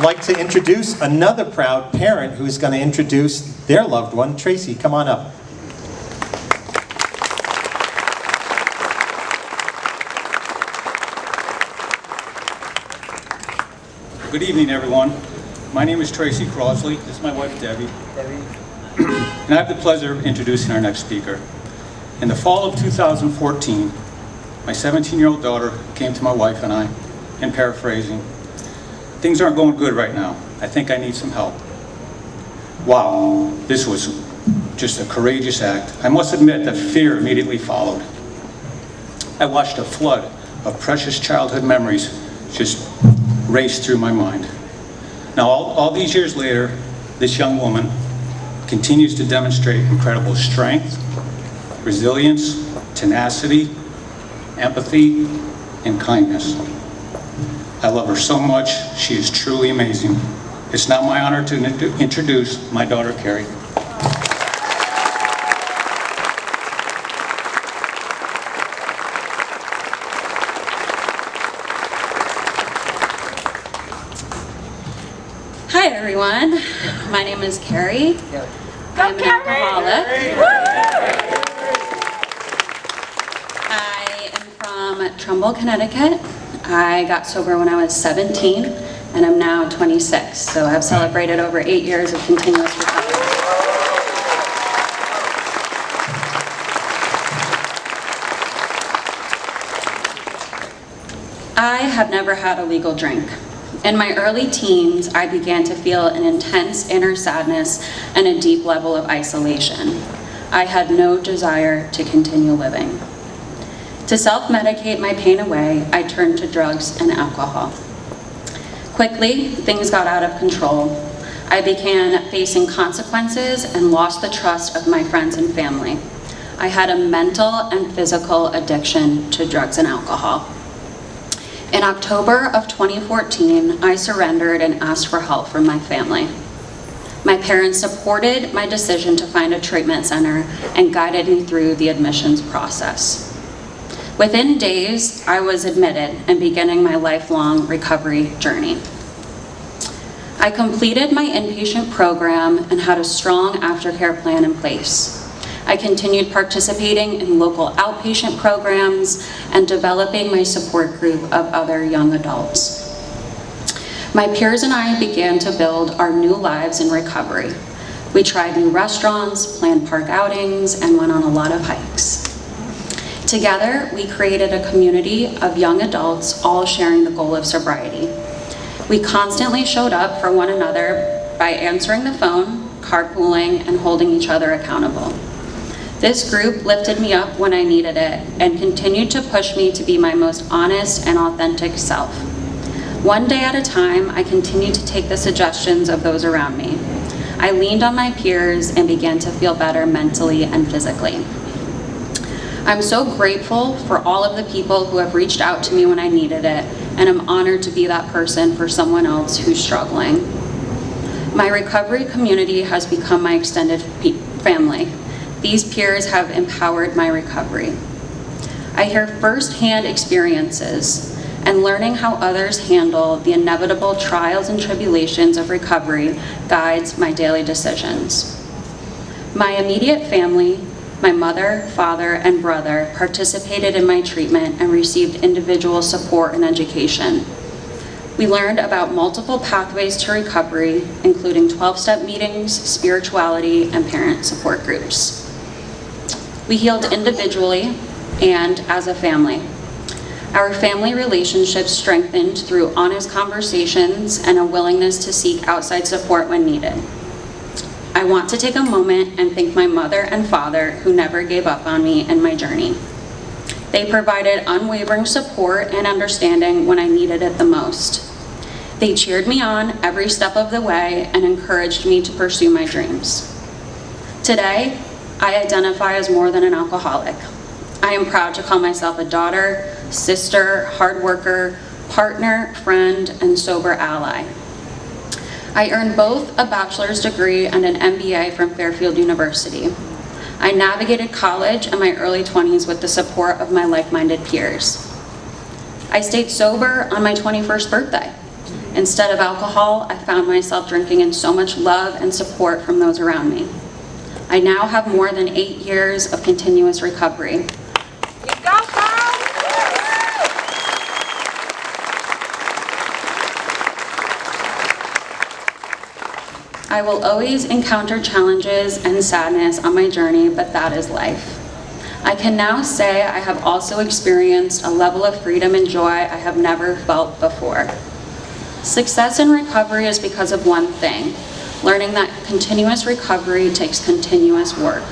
I'd like to introduce another proud parent who's going to introduce their loved one. Tracy, come on up. Good evening, everyone. My name is Keri Crossley. This is my wife, Debbie. And I have the pleasure of introducing our next speaker. In the fall of 2014, my 17-year-old daughter came to my wife and I, and paraphrasing, "Things aren't going good right now. I think I need some help." Wow, this was just a courageous act. I must admit that fear immediately followed. I watched a flood of precious childhood memories just race through my mind. Now, all these years later, this young woman continues to demonstrate incredible strength, resilience, tenacity, empathy, and kindness. I love her so much. She is truly amazing. It's now my honor to introduce my daughter, Keri. Hi everyone, my name is Keri. I'm an alcoholic. I am from Trumbull, Connecticut. I got sober when I was 17 and I'm now 26, so I've celebrated over 8 years of continuous recovery. I have never had a legal drink. In my early teens, I began to feel an intense inner sadness and a deep level of isolation. I had no desire to continue living. To self-medicate my pain away, I turned to drugs and alcohol. Quickly, things got out of control. I began facing consequences and lost the trust of my friends and family. I had a mental and physical addiction to drugs and alcohol. In October of 2014, I surrendered and asked for help from my family. My parents supported my decision to find a treatment center and guided me through the admissions process. Within days, I was admitted and beginning my lifelong recovery journey. I completed my inpatient program and had a strong aftercare plan in place. I continued participating in local outpatient programs and developing my support group of other young adults. My peers and I began to build our new lives in recovery. We tried new restaurants, planned park outings, and went on a lot of hikes. Together, we created a community of young adults all sharing the goal of sobriety. We constantly showed up for one another by answering the phone, carpooling, and holding each other accountable. This group lifted me up when I needed it and continued to push me to be my most honest and authentic self. One day at a time, I continued to take the suggestions of those around me. I leaned on my peers and began to feel better mentally and physically. I'm so grateful for all of the people who have reached out to me when I needed it, and I'm honored to be that person for someone else who's struggling. My recovery community has become my extended family. These peers have empowered my recovery. I hear firsthand experiences, and learning how others handle the inevitable trials and tribulations of recovery guides my daily decisions. My immediate family, my mother, father, and brother participated in my treatment and received individual support and education. We learned about multiple pathways to recovery, including 12-step meetings, spirituality, and parent support groups. We healed individually and as a family. Our family relationships strengthened through honest conversations and a willingness to seek outside support when needed. I want to take a moment and thank my mother and father who never gave up on me in my journey. They provided unwavering support and understanding when I needed it the most. They cheered me on every step of the way and encouraged me to pursue my dreams. Today, I identify as more than an alcoholic. I am proud to call myself a daughter, sister, hard worker, partner, friend, and sober ally. I earned both a bachelor's degree and an MBA from Fairfield University. I navigated college in my early 20s with the support of my like-minded peers. I stayed sober on my 21st birthday. Instead of alcohol, I found myself drinking in so much love and support from those around me. I now have more than 8 years of continuous recovery. You go, girl! I will always encounter challenges and sadness on my journey, but that is life. I can now say I have also experienced a level of freedom and joy I have never felt before. Success in recovery is because of one thing: learning that continuous recovery takes continuous work.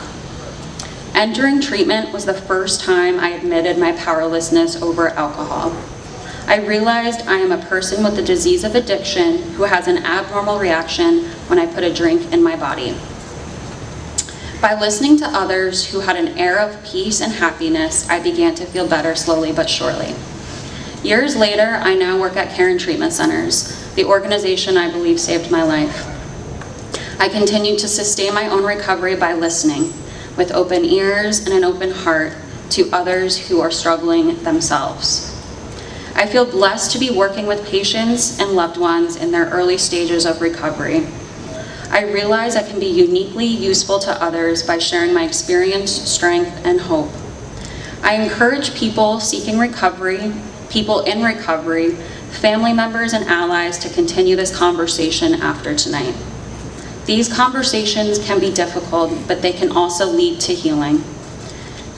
Entering treatment was the first time I admitted my powerlessness over alcohol. I realized I am a person with the disease of addiction who has an abnormal reaction when I put a drink in my body. By listening to others who had an air of peace and happiness, I began to feel better slowly but surely. Years later, I now work at Canaan Treatment Centers, the organization I believe saved my life. I continue to sustain my own recovery by listening, with open ears and an open heart, to others who are struggling themselves. I feel blessed to be working with patients and loved ones in their early stages of recovery. I realize I can be uniquely useful to others by sharing my experience, strength, and hope. I encourage people seeking recovery, people in recovery, family members, and allies to continue this conversation after tonight. These conversations can be difficult, but they can also lead to healing.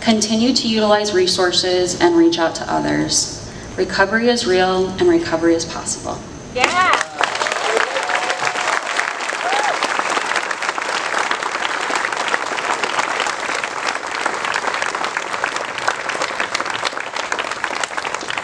Continue to utilize resources and reach out to others. Recovery is real and recovery is possible. Yeah!